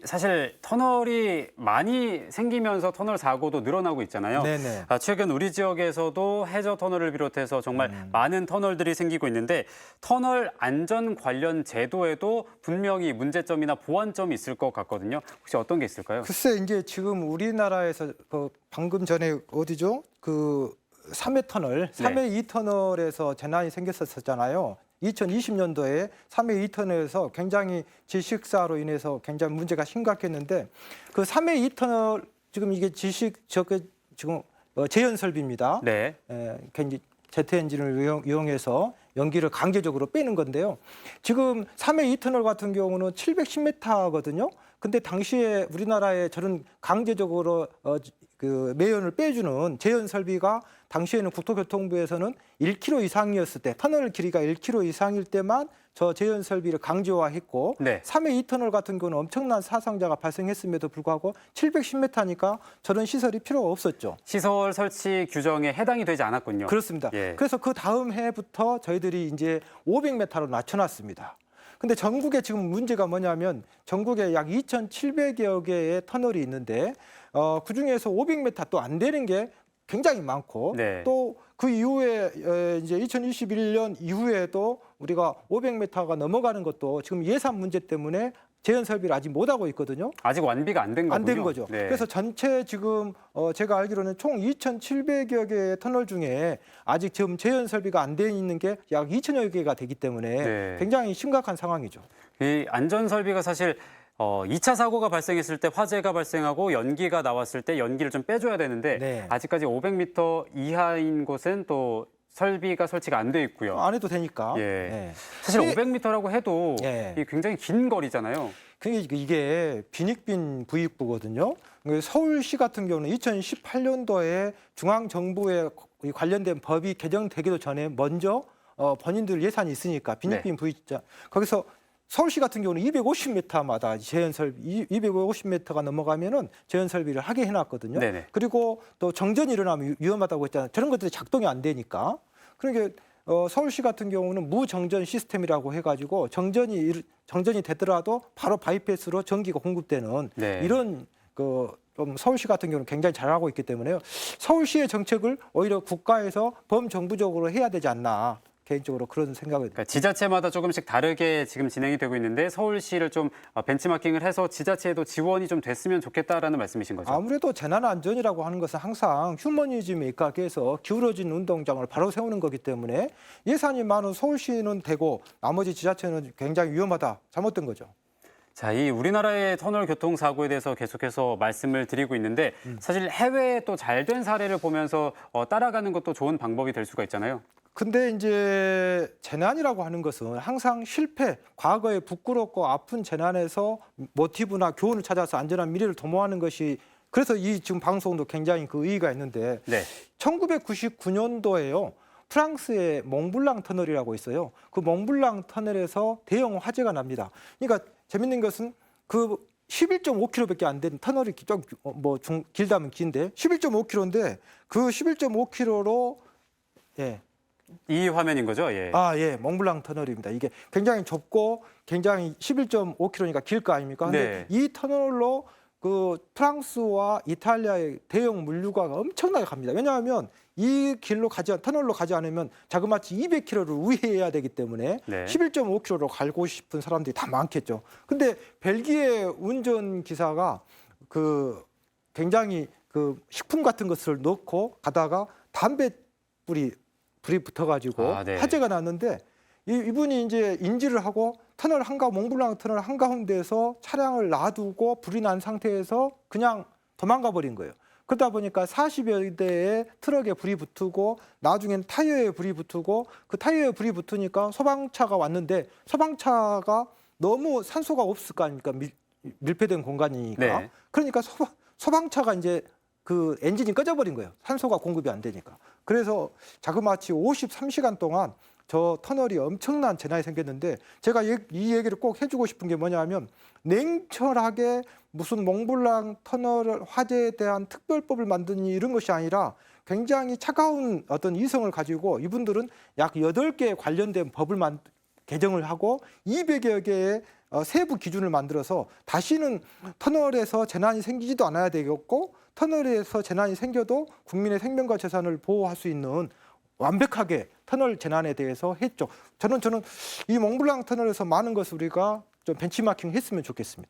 사실 터널이 많이 생기면서 터널 사고도 늘어나고 있잖아요. 네네. 최근 우리 지역에서도 해저 터널을 비롯해서 정말 많은 터널들이 생기고 있는데 터널 안전 관련 제도에도 분명히 문제점이나 보완점이 있을 것 같거든요. 혹시 어떤 게 있을까요? 글쎄 이제 지금 우리나라에서 방금 전에 어디죠? 그 3회 터널, 네. 3회 2터널에서 재난이 생겼었잖아요. 2020년도에 3회 2터널에서 굉장히 질식사로 인해서 굉장히 문제가 심각했는데 그 3회 2터널 지금 이게 지금 재현 설비입니다. 네. 제트 엔진을 이용해서 연기를 강제적으로 빼는 건데요. 지금 3회 2터널 같은 경우는 710m거든요. 근데 당시에 우리나라에 저런 강제적으로 그 매연을 빼주는 재현 설비가 당시에는 국토교통부에서는 1km 이상이었을 때, 터널 길이가 1km 이상일 때만 저 재현 설비를 강제화했고, 네. 3회 2터널 같은 경우는 엄청난 사상자가 발생했음에도 불구하고 710m니까 저런 시설이 필요가 없었죠. 시설 설치 규정에 해당이 되지 않았군요. 그렇습니다. 예. 그래서 그 다음 해부터 저희들이 이제 500m로 낮춰놨습니다. 근데 전국에 지금 문제가 뭐냐면 전국에 약 2,700여 개의 터널이 있는데 그중에서 500m 또 안 되는 게 굉장히 많고 네. 또 그 이후에 이제 2021년 이후에도 우리가 500m가 넘어가는 것도 지금 예산 문제 때문에 재현 설비를 아직 못 하고 있거든요. 아직 완비가 안 된 거군요. 안 된 거죠. 네. 그래서 전체 지금 제가 알기로는 총 2,700여 개의 터널 중에 아직 지금 재현 설비가 안 돼 있는 게 약 2,000여 개가 되기 때문에 네. 굉장히 심각한 상황이죠. 이 안전 설비가 사실 2차 사고가 발생했을 때 화재가 발생하고 연기가 나왔을 때 연기를 좀 빼줘야 되는데 네. 아직까지 500m 이하인 곳은 또 설비가 설치가 안 돼 있고요. 안 해도 되니까. 예. 네. 사실 이- 500m라고 해도 예. 이 굉장히 긴 거리잖아요. 그러니까 이게 빈익빈 부익부거든요. 서울시 같은 경우는 2018년도에 중앙정부에 관련된 법이 개정되기도 전에 먼저 본인들 예산이 있으니까 빈익빈 부익자 거기서 서울시 같은 경우는 250m마다 재현 설비 250m가 넘어가면은 재현 설비를 하게 해놨거든요. 네네. 그리고 또 정전이 일어나면 위험하다고 했잖아요. 저런 것들이 작동이 안 되니까. 그러니까 서울시 같은 경우는 무정전 시스템이라고 해가지고 정전이 되더라도 바로 바이패스로 전기가 공급되는 네. 이런 좀 서울시 같은 경우는 굉장히 잘하고 있기 때문에요. 서울시의 정책을 오히려 국가에서 범정부적으로 해야 되지 않나. 개인적으로 그런 생각을. 그러니까 지자체마다 조금씩 다르게 지금 진행이 되고 있는데 서울시를 좀 벤치마킹을 해서 지자체에도 지원이 좀 됐으면 좋겠다라는 말씀이신 거죠? 아무래도 재난안전이라고 하는 것은 항상 휴머니즘에 입각해서 기울어진 운동장을 바로 세우는 거기 때문에 예산이 많은 서울시는 되고 나머지 지자체는 굉장히 위험하다, 잘못된 거죠. 자, 이 우리나라의 터널 교통 사고에 대해서 계속해서 말씀을 드리고 있는데 사실 해외에 또 잘 된 사례를 보면서 따라가는 것도 좋은 방법이 될 수가 있잖아요. 근데 이제 재난이라고 하는 것은 항상 실패, 과거의 부끄럽고 아픈 재난에서 모티브나 교훈을 찾아서 안전한 미래를 도모하는 것이 그래서 이 지금 방송도 굉장히 그 의의가 있는데 네. 1999년도에요. 프랑스의 몽블랑 터널이라고 있어요. 그 몽블랑 터널에서 대형 화재가 납니다. 그러니까 재밌는 것은 그 11.5km밖에 안 된 터널이 좀 길다면 긴데 11.5km인데 그 11.5km로 예. 이 화면인 거죠? 예. 예, 몽블랑 터널입니다. 이게 굉장히 좁고 굉장히 11.5km니까 길 거 아닙니까? 근데 네. 이 터널로 그 프랑스와 이탈리아의 대형 물류가가 엄청나게 갑니다. 왜냐하면 이 터널로 가지 않으면 자그마치 200km를 우회해야 되기 때문에 네. 11.5km로 가고 싶은 사람들이 다 많겠죠. 근데 벨기에 운전기사가 굉장히 식품 같은 것을 넣고 가다가 불이 붙어가지고 네. 화재가 났는데 이분이 이제 인지를 하고 몽블랑 터널 한가운데에서 차량을 놔두고 불이 난 상태에서 그냥 도망가 버린 거예요. 그러다 보니까 40여 대의 트럭에 불이 붙고 나중엔 타이어에 불이 붙고 그 타이어에 불이 붙으니까 소방차가 왔는데 소방차가 너무 산소가 없을 거 아닙니까? 밀폐된 공간이니까. 네. 그러니까 소방차가 이제 그 엔진이 꺼져버린 거예요. 산소가 공급이 안 되니까. 그래서 자그마치 53시간 동안 저 터널이 엄청난 재난이 생겼는데 제가 이 얘기를 꼭 해주고 싶은 게 뭐냐면 냉철하게 무슨 몽블랑 터널 화재에 대한 특별법을 만드니 이런 것이 아니라 굉장히 차가운 어떤 이성을 가지고 이분들은 약 8개 관련된 법을 개정을 하고 200여 개의 세부 기준을 만들어서 다시는 터널에서 재난이 생기지도 않아야 되겠고 터널에서 재난이 생겨도 국민의 생명과 재산을 보호할 수 있는 완벽하게 터널 재난에 대해서 했죠. 저는 이 몽블랑 터널에서 많은 것을 우리가 좀 벤치마킹 했으면 좋겠습니다.